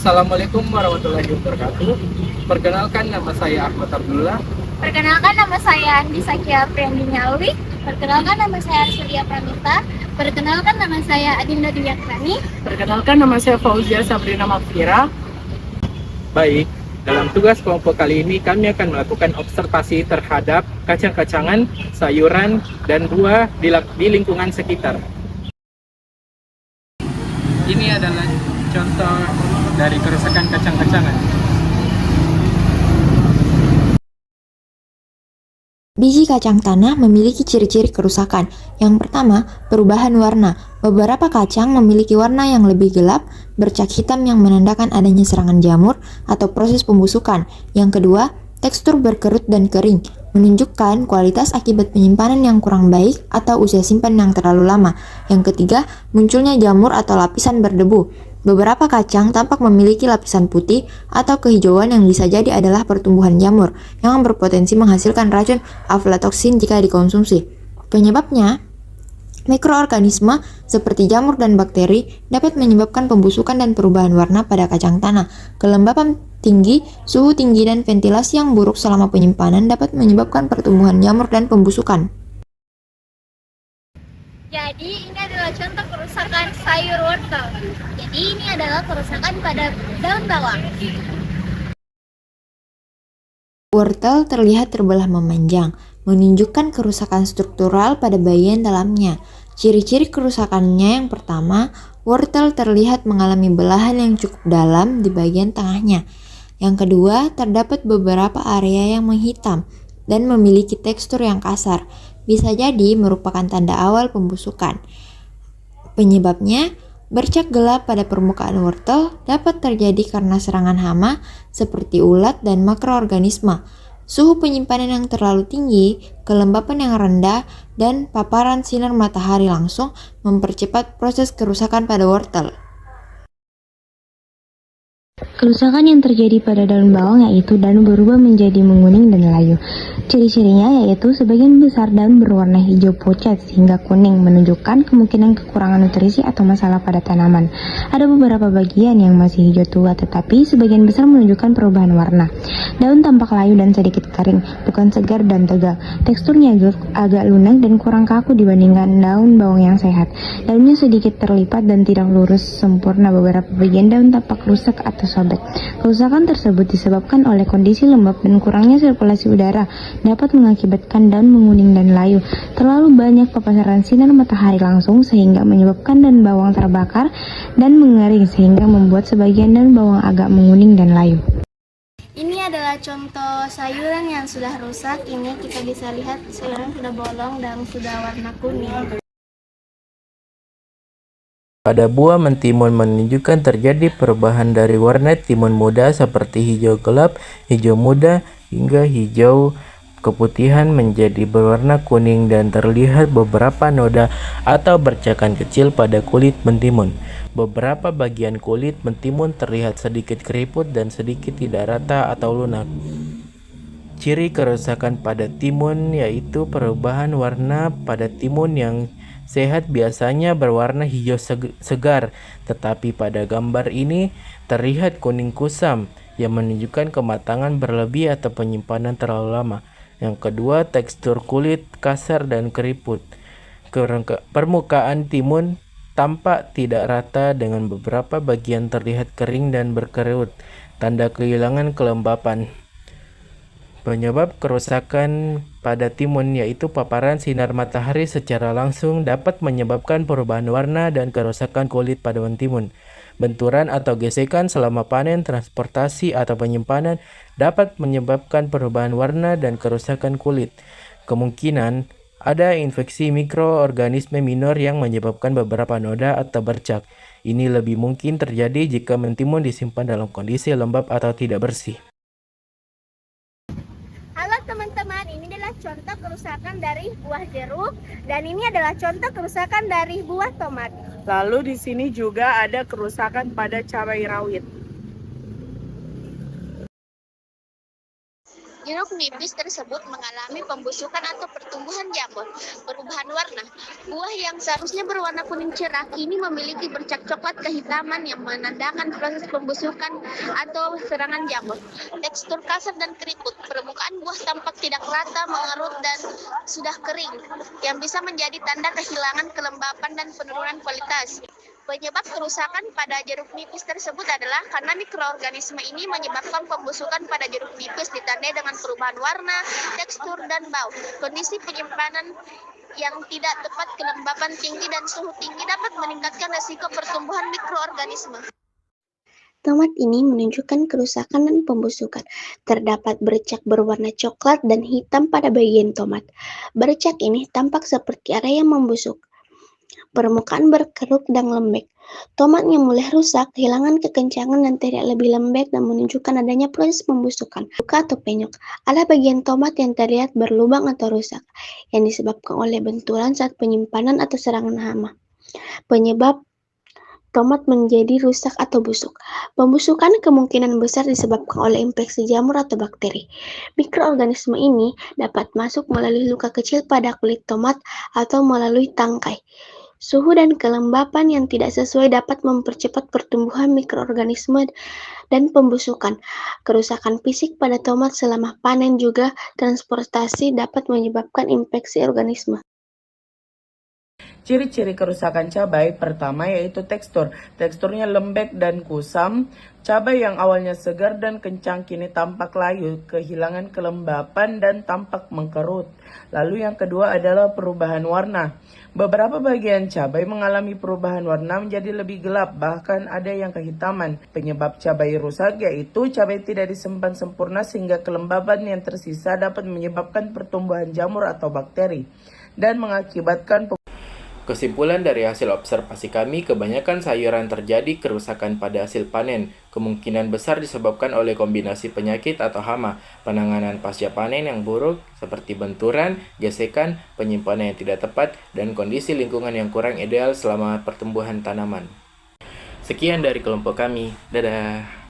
Assalamualaikum warahmatullahi wabarakatuh. Perkenalkan, nama saya Ahmad Abdullah. Perkenalkan nama saya Andi Sakia Priandini Alwi. Perkenalkan nama saya Arsulia Pramita. Perkenalkan nama saya Adinda Dwiakrani. Perkenalkan nama saya Fauzia Sabrina Makfira. Baik, dalam tugas kelompok kali ini kami akan melakukan observasi terhadap kacang-kacangan, sayuran, dan buah di lingkungan sekitar. Ini adalah contoh dari kerusakan kacang-kacangan. Biji kacang tanah memiliki ciri-ciri kerusakan. Yang pertama, perubahan warna. Beberapa kacang memiliki warna yang lebih gelap, bercak hitam yang menandakan adanya serangan jamur atau proses pembusukan. Yang kedua, tekstur berkerut dan kering, menunjukkan kualitas akibat penyimpanan yang kurang baik atau usia simpan yang terlalu lama. Yang ketiga, munculnya jamur atau lapisan berdebu. Beberapa kacang tampak memiliki lapisan putih atau kehijauan yang bisa jadi adalah pertumbuhan jamur yang berpotensi menghasilkan racun aflatoksin jika dikonsumsi. Penyebabnya, mikroorganisme seperti jamur dan bakteri dapat menyebabkan pembusukan dan perubahan warna pada kacang tanah. Kelembapan tinggi, suhu tinggi, dan ventilasi yang buruk selama penyimpanan dapat menyebabkan pertumbuhan jamur dan pembusukan. Jadi ini adalah contoh kerusakan sayur wortel. Jadi ini adalah kerusakan pada daun bawang. Wortel terlihat terbelah memanjang, menunjukkan kerusakan struktural pada bagian dalamnya. Ciri-ciri kerusakannya yang pertama, wortel terlihat mengalami belahan yang cukup dalam di bagian tengahnya. Yang kedua, terdapat beberapa area yang menghitam dan memiliki tekstur yang kasar. Bisa jadi merupakan tanda awal pembusukan. Penyebabnya, bercak gelap pada permukaan wortel dapat terjadi karena serangan hama seperti ulat dan mikroorganisme, suhu penyimpanan yang terlalu tinggi, kelembapan yang rendah, dan paparan sinar matahari langsung mempercepat proses kerusakan pada wortel. Kerusakan yang terjadi pada daun bawang yaitu daun berubah menjadi menguning dan layu. Ciri-cirinya yaitu sebagian besar daun berwarna hijau pucat sehingga kuning, menunjukkan kemungkinan kekurangan nutrisi atau masalah pada tanaman. Ada beberapa bagian yang masih hijau tua, tetapi sebagian besar menunjukkan perubahan warna. Daun tampak layu dan sedikit kering, bukan segar dan tegal. Teksturnya agak lunak dan kurang kaku dibandingkan daun bawang yang sehat. Daunnya sedikit terlipat dan tidak lurus sempurna. Beberapa bagian daun tampak rusak atau sobek. Kerusakan tersebut disebabkan oleh kondisi lembab dan kurangnya sirkulasi udara, dapat mengakibatkan daun menguning dan layu. Terlalu banyak paparan sinar matahari langsung sehingga menyebabkan daun bawang terbakar dan mengering sehingga membuat sebagian daun bawang agak menguning dan layu. Ini adalah contoh sayuran yang sudah rusak. Ini kita bisa lihat sayuran sudah bolong dan sudah warna kuning. Pada buah mentimun menunjukkan terjadi perubahan dari warna timun muda seperti hijau gelap, hijau muda, hingga hijau keputihan menjadi berwarna kuning dan terlihat beberapa noda atau bercakan kecil pada kulit mentimun. Beberapa bagian kulit mentimun terlihat sedikit keriput dan sedikit tidak rata atau lunak. Ciri kerusakan pada timun yaitu perubahan warna pada timun yang sehat biasanya berwarna hijau segar, tetapi pada gambar ini terlihat kuning kusam yang menunjukkan kematangan berlebih atau penyimpanan terlalu lama. Yang kedua, tekstur kulit kasar dan keriput. Permukaan timun tampak tidak rata dengan beberapa bagian terlihat kering dan berkerut, tanda kehilangan kelembapan. Penyebab kerusakan pada timun yaitu paparan sinar matahari secara langsung dapat menyebabkan perubahan warna dan kerusakan kulit pada mentimun. Benturan atau gesekan selama panen, transportasi, atau penyimpanan dapat menyebabkan perubahan warna dan kerusakan kulit. Kemungkinan ada infeksi mikroorganisme minor yang menyebabkan beberapa noda atau bercak. Ini lebih mungkin terjadi jika mentimun disimpan dalam kondisi lembab atau tidak bersih. Halo teman-teman, ini adalah contoh kerusakan dari buah jeruk dan ini adalah contoh kerusakan dari buah tomat. Lalu di sini juga ada kerusakan pada cabai rawit. Jeruk nipis tersebut mengalami pembusukan atau pertumbuhan jamur. Perubahan warna. Buah yang seharusnya berwarna kuning cerah kini memiliki bercak coklat kehitaman yang menandakan proses pembusukan atau serangan jamur. Tekstur kasar dan keriput. Permukaan buah tampak tidak rata, mengerut, dan sudah kering, yang bisa menjadi tanda kehilangan kelembapan dan penurunan kualitas. Penyebab kerusakan pada jeruk nipis tersebut adalah karena mikroorganisme ini menyebabkan pembusukan pada jeruk nipis ditandai dengan perubahan warna, tekstur, dan bau. Kondisi penyimpanan yang tidak tepat, kelembapan tinggi, dan suhu tinggi dapat meningkatkan risiko pertumbuhan mikroorganisme. Tomat ini menunjukkan kerusakan dan pembusukan. Terdapat bercak berwarna coklat dan hitam pada bagian tomat. Bercak ini tampak seperti area yang membusuk. Permukaan berkeruk dan lembek. Tomat yang mulai rusak, kehilangan kekencangan dan terlihat lebih lembek dan menunjukkan adanya proses pembusukan. Luka atau penyok. Ada bagian tomat yang terlihat berlubang atau rusak, yang disebabkan oleh benturan saat penyimpanan atau serangan hama. Penyebab tomat menjadi rusak atau busuk. Pembusukan kemungkinan besar disebabkan oleh infeksi jamur atau bakteri. Mikroorganisme ini dapat masuk melalui luka kecil pada kulit tomat atau melalui tangkai. Suhu dan kelembapan yang tidak sesuai dapat mempercepat pertumbuhan mikroorganisme dan pembusukan. Kerusakan fisik pada tomat selama panen juga transportasi dapat menyebabkan infeksi organisme. Ciri-ciri kerusakan cabai pertama yaitu tekstur. Teksturnya lembek dan kusam. Cabai yang awalnya segar dan kencang kini tampak layu, kehilangan kelembapan dan tampak mengkerut. Lalu yang kedua adalah perubahan warna. Beberapa bagian cabai mengalami perubahan warna menjadi lebih gelap, bahkan ada yang kehitaman. Penyebab cabai rusak yaitu cabai tidak disimpan sempurna sehingga kelembaban yang tersisa dapat menyebabkan pertumbuhan jamur atau bakteri dan mengakibatkan Kesimpulan dari hasil observasi kami, kebanyakan sayuran terjadi kerusakan pada hasil panen. Kemungkinan besar disebabkan oleh kombinasi penyakit atau hama, penanganan pasca panen yang buruk seperti benturan, gesekan, penyimpanan yang tidak tepat, dan kondisi lingkungan yang kurang ideal selama pertumbuhan tanaman. Sekian dari kelompok kami. Dadah.